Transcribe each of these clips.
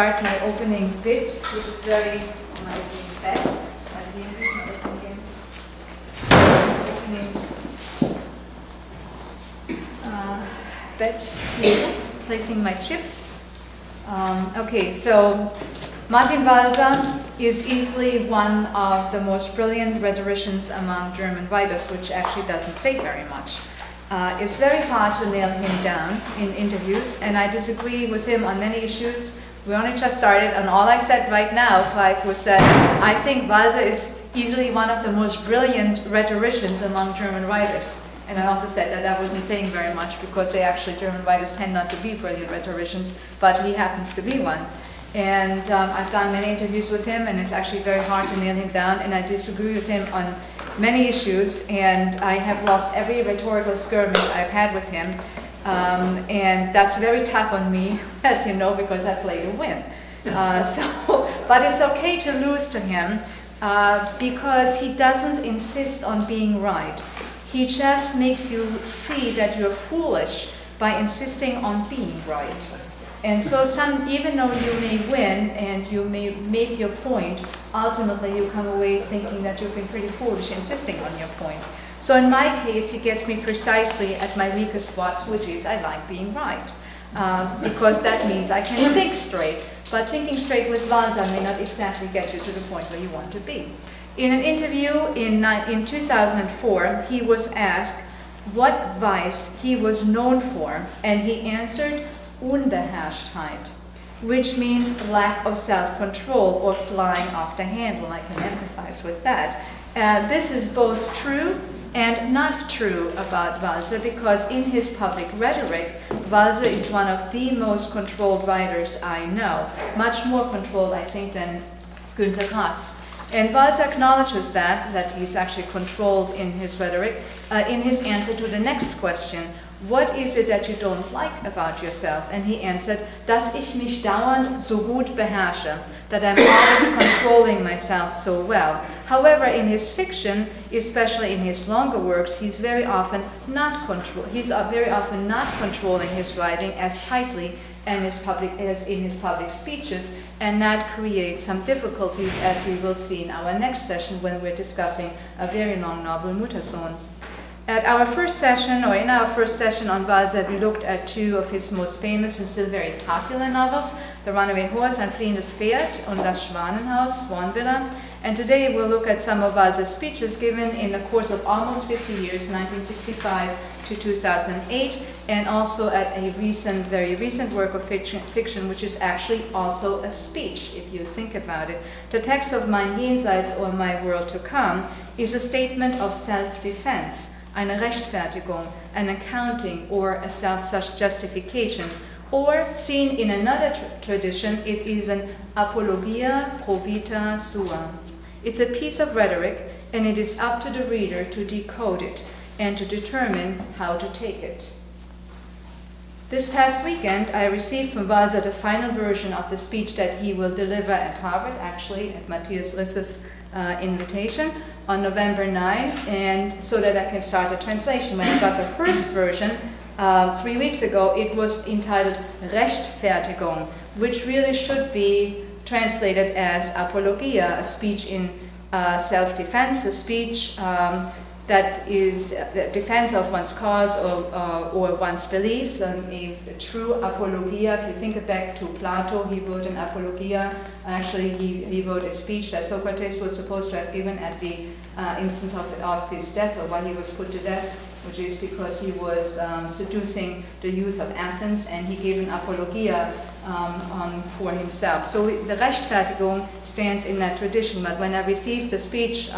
Start my opening bit, which is very my opening bed. Bed to placing my chips. Okay, so Martin Walser is easily one of the most brilliant rhetoricians among German writers, which actually doesn't say very much. It's very hard to nail him down in interviews, and I disagree with him on many issues. We only just started, and all I said right now, Clive, was that I think Walser is easily one of the most brilliant rhetoricians among German writers. And I also said that I wasn't saying very much because German writers tend not to be brilliant rhetoricians, but he happens to be one. And I've done many interviews with him, and it's actually very hard to nail him down, and I disagree with him on many issues, and I have lost every rhetorical skirmish I've had with him. And that's very tough on me, as you know, because I play to win. But it's okay to lose to him because he doesn't insist on being right. He just makes you see that you're foolish by insisting on being right. And so even though you may win and you may make your point, ultimately you come away thinking that you've been pretty foolish insisting on your point. So in my case, he gets me precisely at my weakest spots, which is I like being right. Because that means I can think straight. But thinking straight with Walser may not exactly get you to the point where you want to be. In an interview in 2004, he was asked what vice he was known for, and he answered Unbeherrschtheit, which means lack of self-control or flying off the handle. I can empathize with that. This is both true and not true about Walser, because in his public rhetoric, Walser is one of the most controlled writers I know. Much more controlled, I think, than Günter Grass. And Walser acknowledges that he's actually controlled in his rhetoric, in his answer to the next question, what is it that you don't like about yourself? And he answered, dass ich mich dauernd so gut beherrsche, that I'm always controlling myself so well. However, in his fiction, especially in his longer works, he's very often not controlling his writing as tightly as in his public speeches, and that creates some difficulties, as we will see in our next session when we're discussing a very long novel, Muttersohn. In our first session on Walser, we looked at two of his most famous and still very popular novels, The Runaway Horse, Ein fliehendes Pferd, und Das Schwanenhaus, Swanvilla. And today we'll look at some of Walser's speeches given in the course of almost 50 years, 1965 to 2008, and also at a very recent work of fiction, which is actually also a speech, if you think about it. The text of Mein Jenseits, or My World to Come, is a statement of self-defense, eine Rechtfertigung, an accounting, or a self-justification. Or, seen in another tradition, it is an apologia pro vita sua. It's a piece of rhetoric, and it is up to the reader to decode it and to determine how to take it. This past weekend, I received from Walser the final version of the speech that he will deliver at Harvard, actually, at Matthias Risse's invitation on November 9th, and so that I can start the translation. When I got the first version 3 weeks ago, it was entitled Rechtfertigung, which really should be translated as apologia, a speech in self-defense, a speech that is the defense of one's cause or one's beliefs. A true apologia, if you think back to Plato, he wrote an apologia. Actually, he wrote a speech that Socrates was supposed to have given at the instance of his death, or while he was put to death, which is because he was seducing the youth of Athens, and he gave an apologia for himself. So the Rechtfertigung stands in that tradition, but when I received the speech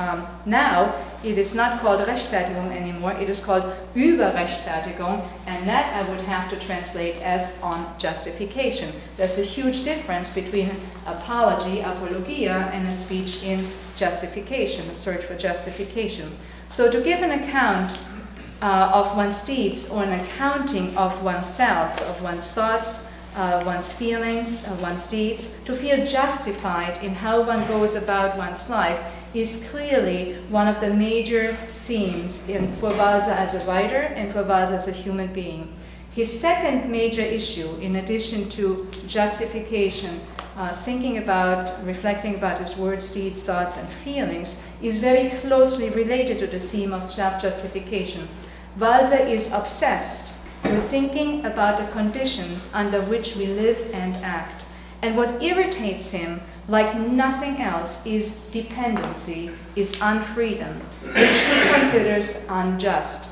now, it is not called Rechtfertigung anymore, it is called Überrechtfertigung, and that I would have to translate as on justification. There's a huge difference between apology, apologia, and a speech in justification, a search for justification. So to give an account of one's deeds, or an accounting of oneself, of one's thoughts, one's feelings, one's deeds, to feel justified in how one goes about one's life is clearly one of the major themes for Walser as a writer and for Walser as a human being. His second major issue, in addition to justification, thinking about, reflecting about his words, deeds, thoughts, and feelings, is very closely related to the theme of self-justification. Walser is obsessed with thinking about the conditions under which we live and act. And what irritates him, like nothing else, is dependency, is unfreedom, which he considers unjust.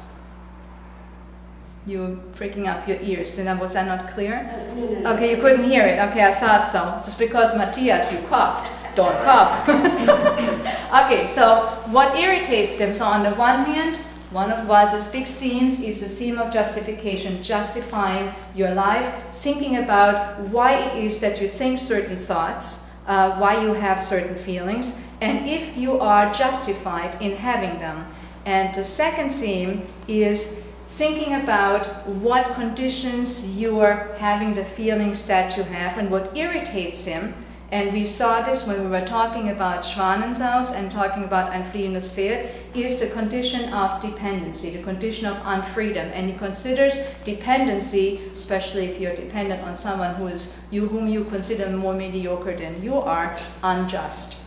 You're pricking up your ears. Was that not clear? No. Okay, you couldn't hear it. Okay, I thought so. Just because, Matthias, you coughed. Don't cough. Okay, so what irritates him? So on the one hand, one of Walser's big themes is the theme of justification, justifying your life, thinking about why it is that you think certain thoughts, why you have certain feelings, and if you are justified in having them. And the second theme is thinking about what conditions you are having the feelings that you have and what irritates him. And we saw this when we were talking about Schwanenhaus and talking about Ein fliehendes Pferd, is the condition of dependency, the condition of unfreedom. And he considers dependency, especially if you're dependent on someone whom you consider more mediocre than you are, unjust.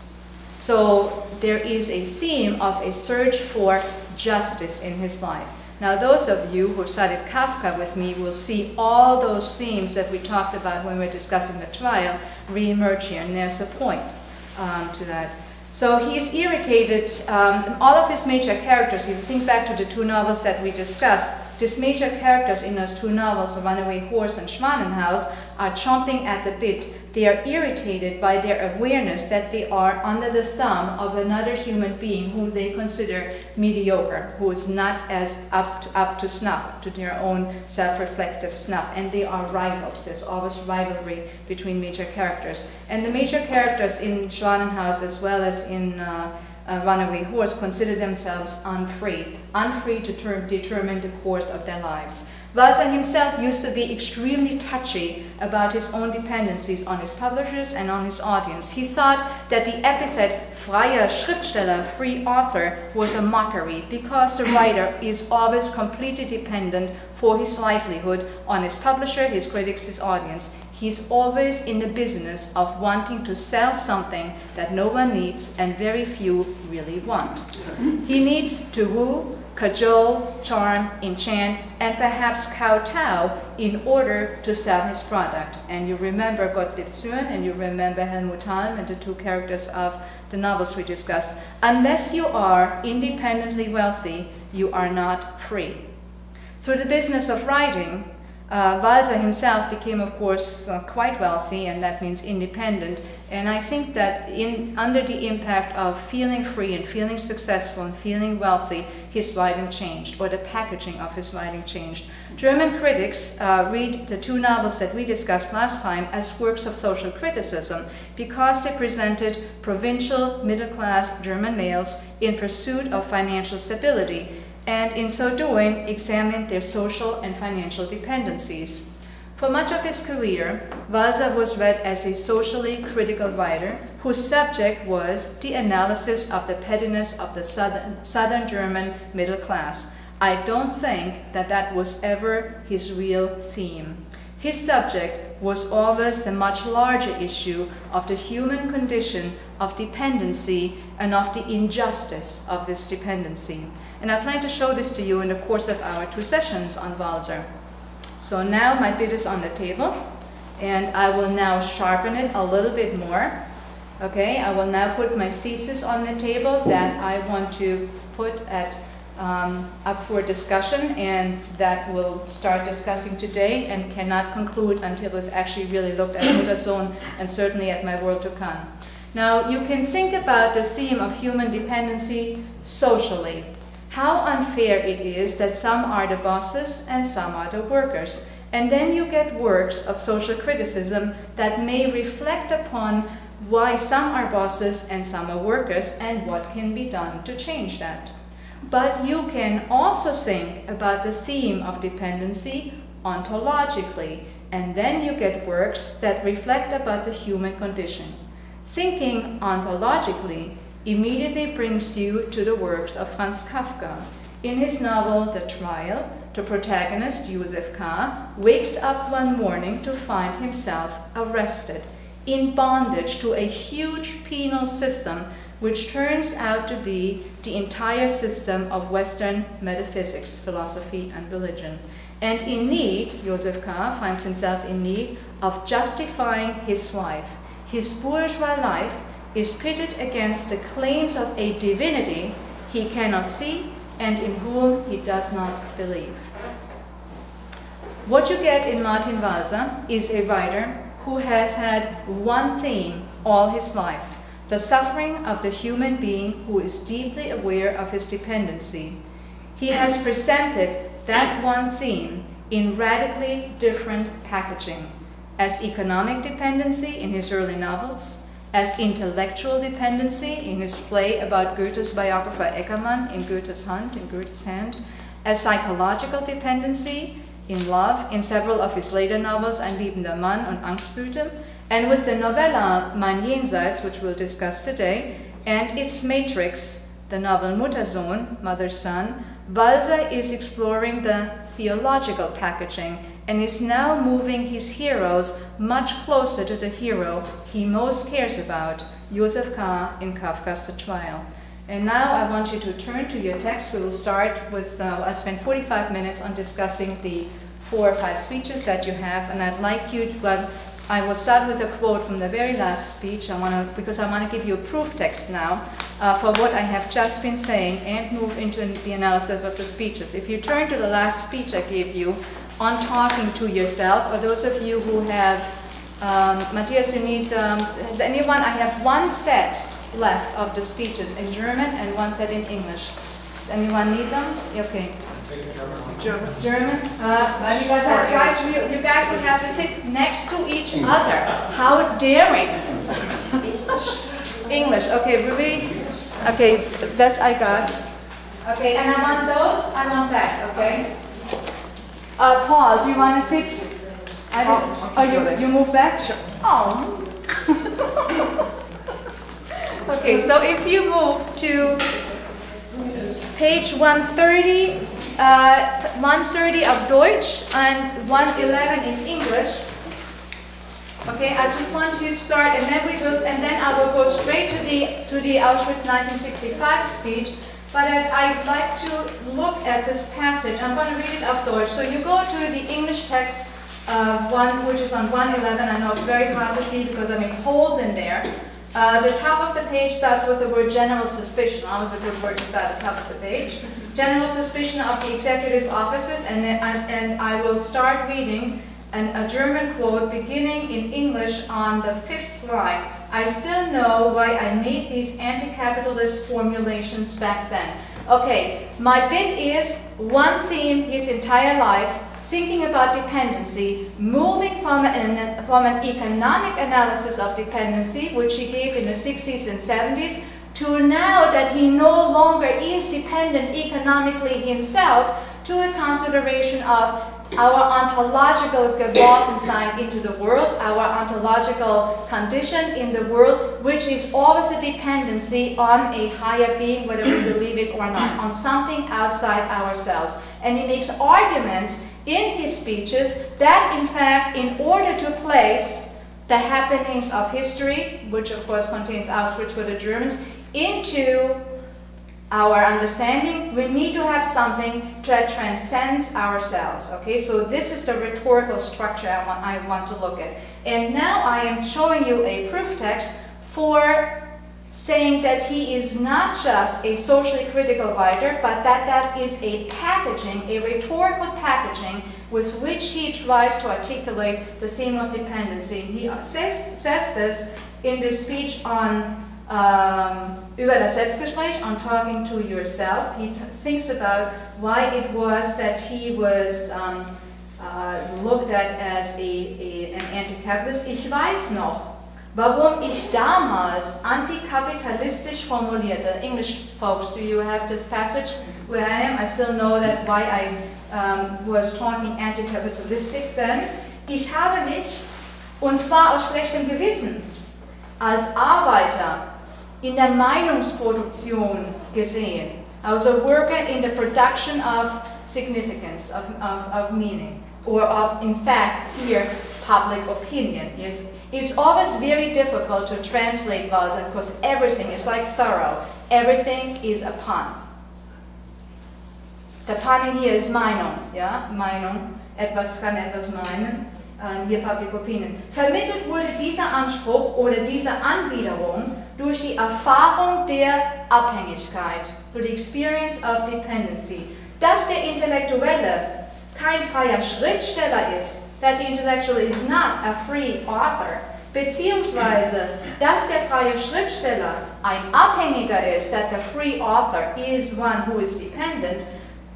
So there is a theme of a search for justice in his life. Now, those of you who studied Kafka with me will see all those themes that we talked about when we were discussing the trial re-emerge here, and there's a point to that. So he's irritated, all of his major characters, if you think back to the two novels that we discussed, these major characters in those two novels, The Runaway Horse and Schwanenhaus, are chomping at the bit. They are irritated by their awareness that they are under the thumb of another human being whom they consider mediocre, who is not as up to snuff, to their own self-reflective snuff, and they are rivals. There's always rivalry between major characters. And the major characters in Schwanenhaus as well as in Runaway Horse consider themselves unfree to determine the course of their lives. Walser himself used to be extremely touchy about his own dependencies on his publishers and on his audience. He thought that the epithet freier Schriftsteller, free author, was a mockery because the writer is always completely dependent for his livelihood on his publisher, his critics, his audience. He's always in the business of wanting to sell something that no one needs and very few really want. He needs to woo, cajole, charm, enchant, and perhaps kowtow in order to sell his product. And you remember Gottlieb Zürn and you remember Helmut Halm and the two characters of the novels we discussed. Unless you are independently wealthy, you are not free. Through the business of writing, Walser himself became, of course, quite wealthy, and that means independent. And I think that under the impact of feeling free and feeling successful and feeling wealthy, his writing changed, or the packaging of his writing changed. German critics read the two novels that we discussed last time as works of social criticism because they presented provincial, middle-class German males in pursuit of financial stability, and in so doing, examined their social and financial dependencies. For much of his career, Walser was read as a socially critical writer whose subject was the analysis of the pettiness of the southern German middle class. I don't think that that was ever his real theme. His subject was always the much larger issue of the human condition of dependency and of the injustice of this dependency. And I plan to show this to you in the course of our two sessions on Walser. So now my bit is on the table, and I will now sharpen it a little bit more. Okay, I will now put my thesis on the table that I want to put up for discussion, and that we'll start discussing today and cannot conclude until we've actually really looked at Muttersohn and certainly at My World to Come. Now, you can think about the theme of human dependency socially. How unfair it is that some are the bosses and some are the workers. And then you get works of social criticism that may reflect upon why some are bosses and some are workers and what can be done to change that. But you can also think about the theme of dependency ontologically, and then you get works that reflect about the human condition. Thinking ontologically immediately brings you to the works of Franz Kafka. In his novel The Trial, the protagonist, Josef K., wakes up one morning to find himself arrested. in bondage to a huge penal system which turns out to be the entire system of Western metaphysics, philosophy, and religion. And in need, Joseph K. finds himself in need of justifying his life. His bourgeois life is pitted against the claims of a divinity he cannot see and in whom he does not believe. What you get in Martin Walser is a writer who has had one theme all his life: the suffering of the human being who is deeply aware of his dependency. He has presented that one theme in radically different packaging, as economic dependency in his early novels, as intellectual dependency in his play about Goethe's biographer Eckermann in Goethe's Hand, as psychological dependency in Love in several of his later novels, Ein liebender Mann und Angstblüte, and with the novella Mein Jenseits, which we'll discuss today, and its matrix, the novel Muttersohn, Mother-Son, Walser is exploring the theological packaging and is now moving his heroes much closer to the hero he most cares about, Joseph K. in Kafka's The Trial. And now I want you to turn to your text. We will start with, I'll spend 45 minutes on discussing the 4 or 5 speeches that you have, and I'd like you to, I will start with a quote from the very last speech, because I want to give you a proof text now for what I have just been saying and move into the analysis of the speeches. If you turn to the last speech I gave you on talking to yourself, or those of you who have, Matthias, you need, has anyone, I have 1 set left of the speeches in German and 1 set in English. Does anyone need them? Okay. German? You guys will have to sit next to each other. How daring! English. Okay, Ruby. Okay, that's I got. Okay, and I want those. I want that. Okay. Paul, do you want to sit? You move back? Sure. Oh. Okay, so if you move to page 130, 130 of Deutsch and 111 in English. Okay, I just want to start, and then I will go straight to the Auschwitz 1965 speech. But I'd like to look at this passage. I'm going to read it off Deutsch. So you go to the English text, which is on 111. I know it's very hard to see because holes in there. The top of the page starts with the word general suspicion. Always a good word to start at the top of the page. General suspicion of the executive offices, and I will start reading a German quote beginning in English on the 5th line. I still know why I made these anti-capitalist formulations back then. Okay, my bit is one theme his entire life, thinking about dependency, moving from an economic analysis of dependency, which he gave in the 60s and 70s, to now that he no longer is dependent economically himself, to a consideration of our ontological Geworfensein into the world, our ontological condition in the world, which is always a dependency on a higher being, whether we believe it or not, on something outside ourselves. And he makes arguments in his speeches that, in fact, in order to place the happenings of history, which of course contains Auschwitz for the Germans, into our understanding, we need to have something that transcends ourselves. Okay, so this is the rhetorical structure I want to look at. And now I am showing you a proof text for saying that he is not just a socially critical writer, but that is a packaging, a rhetorical packaging with which he tries to articulate the theme of dependency. He says this in this speech on über das Selbstgespräch, on talking to yourself. He thinks about why it was that he was looked at as an anti-capitalist. Ich weiß noch, warum ich damals antikapitalistisch formulierte. English folks, do you have this passage where I am? I still know that why I was talking anti-capitalistic then. Ich habe mich, und zwar aus schlechtem Gewissen, als Arbeiter in der Meinungsproduktion gesehen. I was a worker in the production of significance, of meaning, or of, in fact, fear public opinion. It's always very difficult to translate Walser because everything is like thorough. Everything is a pun. The punning here is Meinung, ja? Meinung, etwas kann etwas meinen, hier Public Opinion. Vermittelt wurde dieser Anspruch oder diese Anbiederung durch die Erfahrung der Abhängigkeit, through the experience of dependency. Dass der Intellektuelle kein freier Schriftsteller ist, that the intellectual is not a free author, beziehungsweise, dass der freie Schriftsteller ein Abhängiger ist, that the free author is one who is dependent,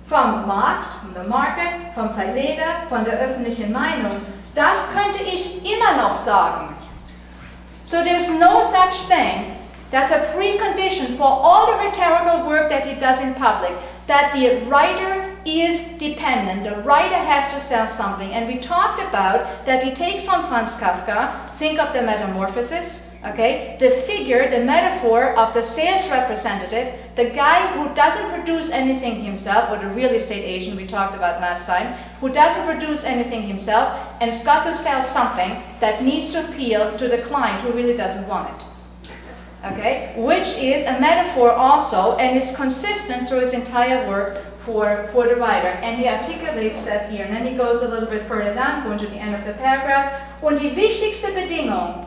vom Markt, from the market, vom Verleger, von der öffentlichen Meinung, das könnte ich immer noch sagen. So there's no such thing. That's a precondition for all the rhetorical work that he does in public, that the writer is dependent. The writer has to sell something. And we talked about that he takes on Franz Kafka, think of the Metamorphosis, okay? The figure, the metaphor of the sales representative, the guy who doesn't produce anything himself, or the real estate agent we talked about last time, who doesn't produce anything himself, and has got to sell something that needs to appeal to the client who really doesn't want it. Okay, which is a metaphor also, and it's consistent through his entire work for the writer. And he articulates that here, and then he goes a little bit further down, going to the end of the paragraph. Und die wichtigste Bedingung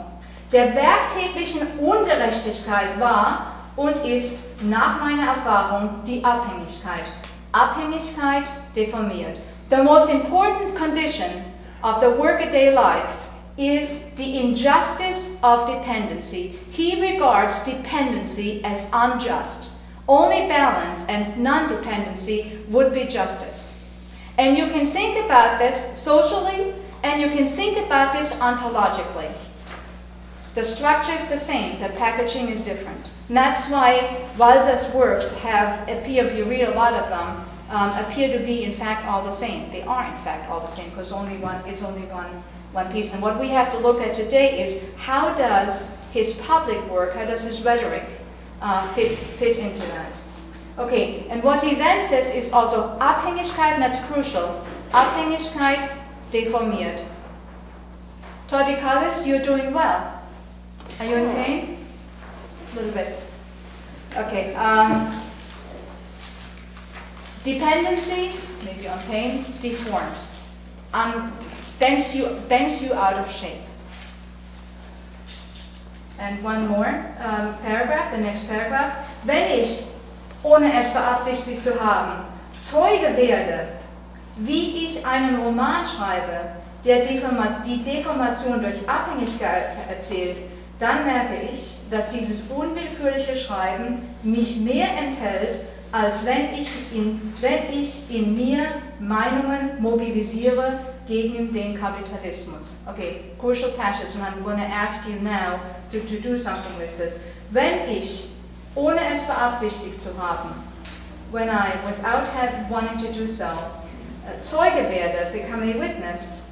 der werktäglichen Ungerechtigkeit war und ist nach meiner Erfahrung die Abhängigkeit. Abhängigkeit deformiert. The most important condition of the workaday life is the injustice of dependency. He regards dependency as unjust. Only balance and non-dependency would be justice. And you can think about this socially, and you can think about this ontologically. The structure is the same, the packaging is different. And that's why Walser's works appear, if you read a lot of them, appear to be in fact all the same. They are in fact all the same, because it's only one piece. And what we have to look at today is how does his public work, how does his rhetoric fit into that? Okay, and what he then says is also Abhängigkeit, and that's crucial. Abhängigkeit deformiert. Torticalis, you're doing well. Are you in pain? A little bit. Okay. Dependency, maybe on pain, deforms. Bends you out of shape. And one more paragraph, the next paragraph. Wenn ich, ohne es beabsichtigt zu haben, Zeuge werde, wie ich einen Roman schreibe, der die Deformation durch Abhängigkeit erzählt, dann merke ich, dass dieses unwillkürliche Schreiben mich mehr enthält, als wenn ich in mir Meinungen mobilisiere gegen den Kapitalismus. Okay, crucial passage, and I'm going to ask you now to do something with this. Wenn ich, ohne es beabsichtigt zu haben, when I, without wanting to do so, Zeuge werde, become a witness,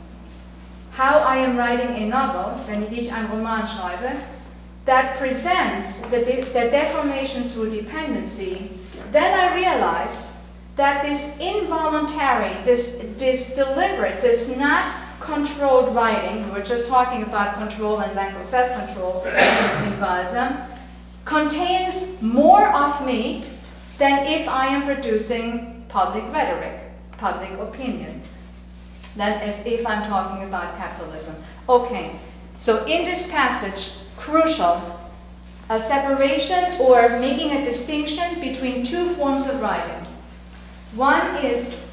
how I am writing a novel, wenn ich einen Roman schreibe, that presents the deformation through dependency, then I realize that this involuntary, this deliberate, this not controlled writing, we were just talking about control and lack of self-control in Walser, contains more of me than if I am producing public rhetoric, public opinion, than if I'm talking about capitalism. Okay, so in this passage, crucial, a separation or making a distinction between two forms of writing. One is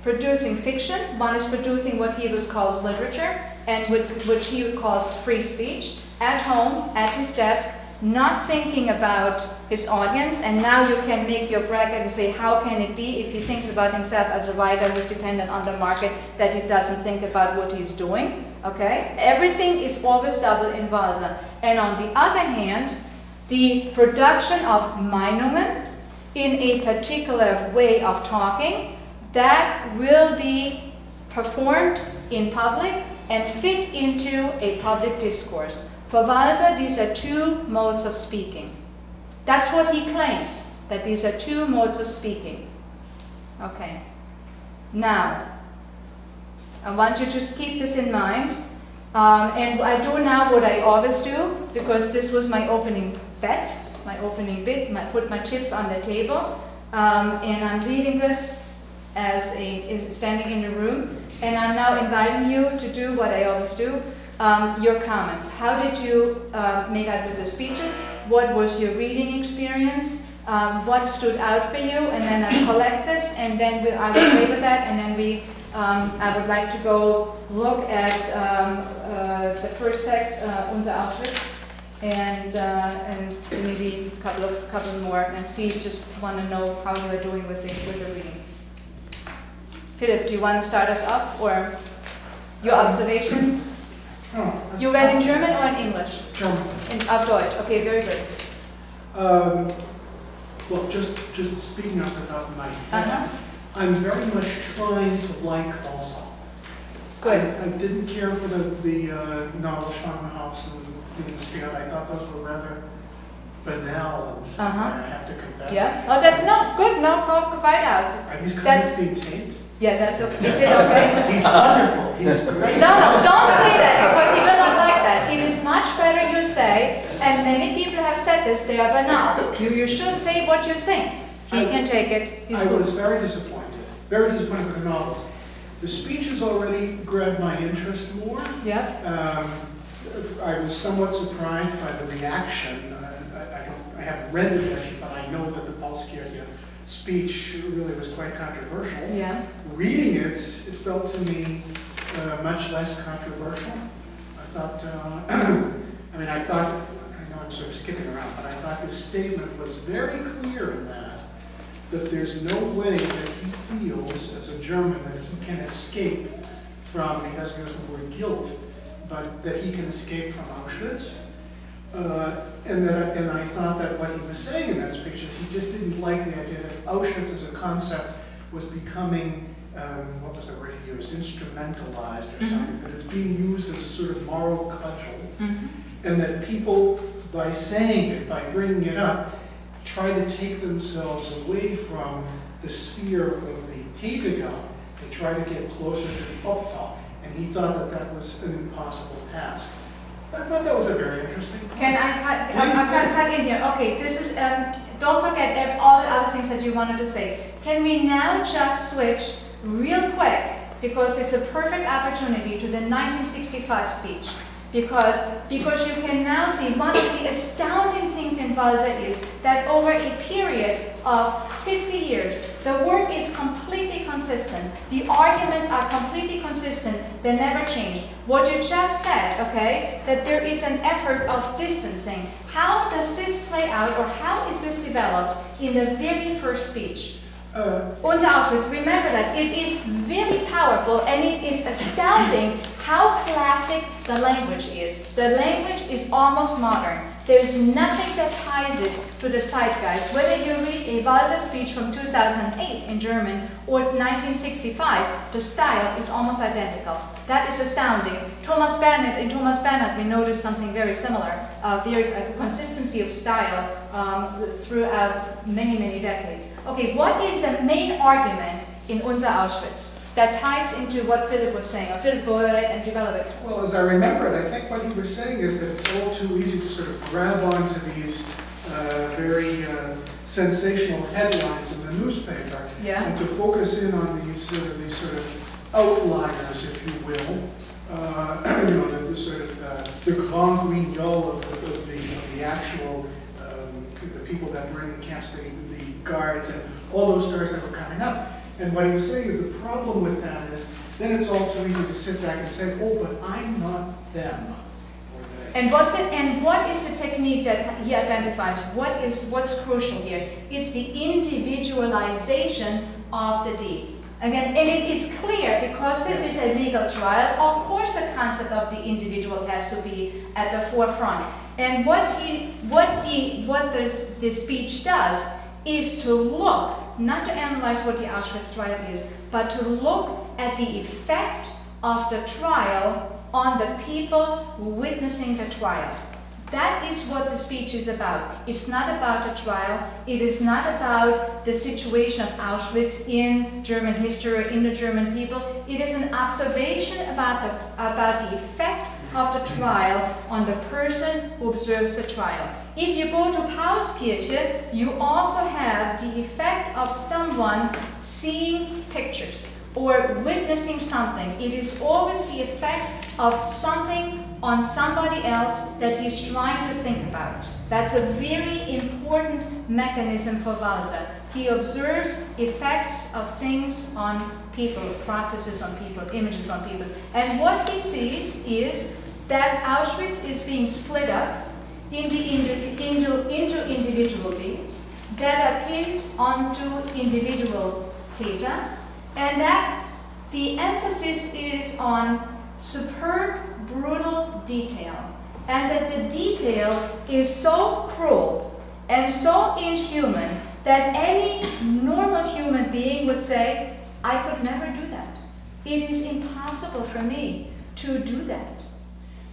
producing fiction, one is producing what he calls literature, and which he calls free speech, at home, at his desk, not thinking about his audience. And now you can make your bracket and say, how can it be, if he thinks about himself as a writer who's dependent on the market, that he doesn't think about what he's doing? Okay? Everything is always double in Walser. And on the other hand, the production of Meinungen in a particular way of talking, that will be performed in public and fit into a public discourse. For Walser, these are two modes of speaking. That's what he claims, that these are two modes of speaking. Okay. Now, I want you to just keep this in mind. And I do now what I always do, because this was my opening bet, my opening bid, put my chips on the table, and I'm leaving this as standing in the room, and I'm now inviting you to do what I always do, your comments. How did you make out with the speeches? What was your reading experience? What stood out for you? And then I collect this, and then I will play with that, and then I would like to go look at the first text, Unser Auschwitz, and maybe a couple more, and see. Just want to know how you are doing with the reading. Philip, do you want to start us off, or your observations? No, You read in German or in English? German. Auf Deutsch. Okay, very good. Well, just speaking off the top of my head, I'm very much trying to like Balzac. Good. I didn't care for the novel Schwangerhaus and Phoenix Field. I thought those were rather banal, and I have to confess. Yeah. Oh, that's not good. No, go right out. Are these comments being taped? Yeah, that's okay. Is it okay? He's wonderful. He's great. No, don't say that, because he will not like that. It is much better you say, and many people have said this, they are banal. You should say what you think. He can take it. I was very disappointed with the novels. The speeches already grabbed my interest more. Yeah. I was somewhat surprised by the reaction. I haven't read the reaction, but I know that the Paulskirche speech really was quite controversial. Yeah. Reading it, it felt to me much less controversial. I thought, I know I'm sort of skipping around, but I thought his statement was very clear in that there's no way that he feels as a German that he can escape from, he doesn't use the word guilt, but that he can escape from Auschwitz. And I thought that what he was saying in that speech is he just didn't like the idea that Auschwitz as a concept was becoming, what was the word he used, instrumentalized or something, that it's being used as a sort of moral cudgel, and that people, by saying it, by bringing it up, try to take themselves away from the sphere of the Tätiger. They try to get closer to the Opfer, and he thought that was an impossible task. I thought that was a very interesting point. Can I cut in here? Okay, this is, don't forget all the other things that you wanted to say. Can we now just switch real quick, because it's a perfect opportunity, to the 1965 speech? Because you can now see one of the astounding things in Balzac is that over a period of 50 years, the work is completely consistent. The arguments are completely consistent. They never change. What you just said, okay, that there is an effort of distancing. How does this play out, or how is this developed in the very first speech? Unser Auschwitz, remember that it is very powerful, and it is astounding how classic the language is. The language is almost modern. There's nothing that ties it to the zeitgeist. Whether you read a Balzac speech from 2008 in German or 1965, the style is almost identical. That is astounding. Thomas Bernhard, in Thomas Bernhard, we noticed something very similar, a consistency of style throughout many, many decades. Okay, what is the main argument in Unser Auschwitz that ties into what Philip was saying? Or Philip, go ahead and develop it. Well, as I remember it, I think what he was saying is that it's all too easy to sort of grab onto these very sensational headlines in the newspaper, and to focus in on these sort of outliers, if you will. You know, the sort of the grand guignol of the actual the people that were in the camps, the guards, and all those stories that were coming up. And what he was saying is the problem with that is then it's all too easy to sit back and say, oh, but I'm not them. And what is the technique that he identifies? What's crucial here? It's the individualization of the deed. Again, and it is clear, because this is a legal trial, of course the concept of the individual has to be at the forefront. And what the speech does is to look, not to analyze what the Auschwitz trial is, but to look at the effect of the trial on the people witnessing the trial. That is what the speech is about. It's not about the trial. It is not about the situation of Auschwitz in German history or in the German people. It is an observation about the effect of the trial on the person who observes the trial. If you go to Paulskirche, you also have the effect of someone seeing pictures or witnessing something. It is always the effect of something on somebody else that he's trying to think about. That's a very important mechanism for Walser. He observes effects of things on people, processes on people, images on people. And what he sees is that Auschwitz is being split up into individual beings that are pinned onto individual Täter, and that the emphasis is on superb, brutal detail, and that the detail is so cruel and so inhuman that any normal human being would say, I could never do that. It is impossible for me to do that.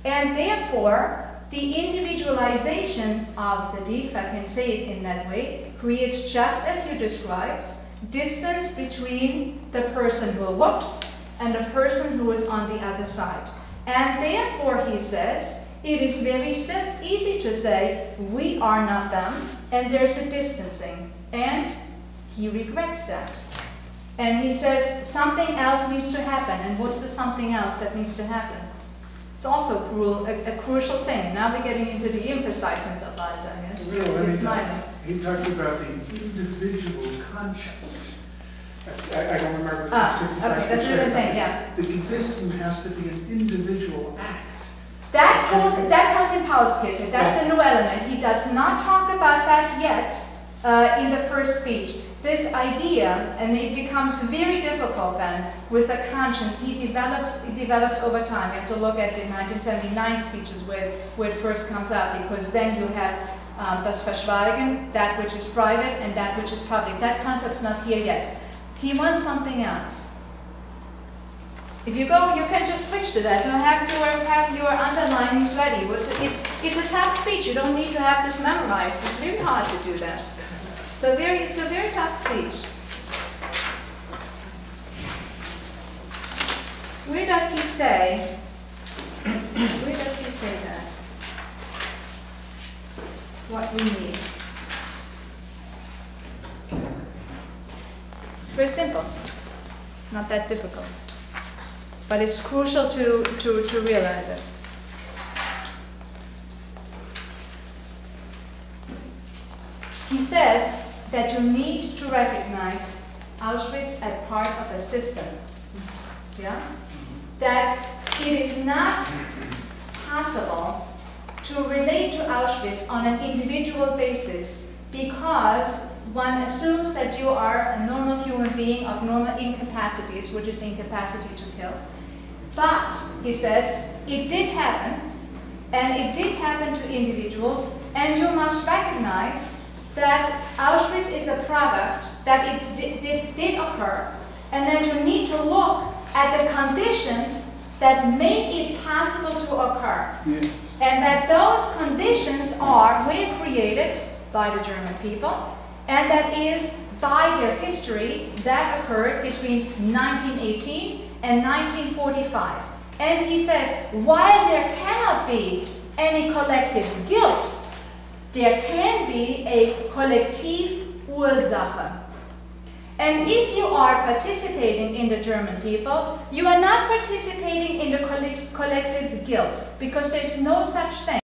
And therefore, the individualization of the deed, if I can say it in that way, creates, just as you described, distance between the person who looks and the person who is on the other side. And therefore, he says, it is very easy to say, we are not them, and there's a distancing. And he regrets that. And he says, something else needs to happen. And what's the something else that needs to happen? It's also a crucial thing. Now we're getting into the impreciseness of Walser, yes? He talks about the individual conscience. I don't remember if it's 65%. Okay, that's a different thing, yeah. The Gewissen has to be an individual act. That comes in Paulskirche. That's a new element. He does not talk about that yet in the first speech. This idea, and it becomes very difficult then with the conscience, it develops over time. You have to look at the 1979 speeches where it first comes out, because then you have das Verschweigen, that which is private and that which is public. That concept's not here yet. He wants something else. If you go, you can just switch to that. Don't have your underlinings ready. It's a tough speech. You don't need to have this memorized. It's very hard to do that. It's a very tough speech. Where does he say that? What we need. It's very simple. Not that difficult. But it's crucial to realize it. He says that you need to recognize Auschwitz as part of a system. Yeah? That it is not possible to relate to Auschwitz on an individual basis, because one assumes that you are a normal human being of normal incapacities, which is the incapacity to kill. But, he says, it did happen, and it did happen to individuals, and you must recognize that Auschwitz is a product, that it did occur, and then you need to look at the conditions that make it possible to occur. Yeah. And that those conditions were created by the German people, and that is by their history that occurred between 1918 and 1945. And he says, while there cannot be any collective guilt, there can be a collective Ursache. And if you are participating in the German people, you are not participating in the collective guilt, because there is no such thing.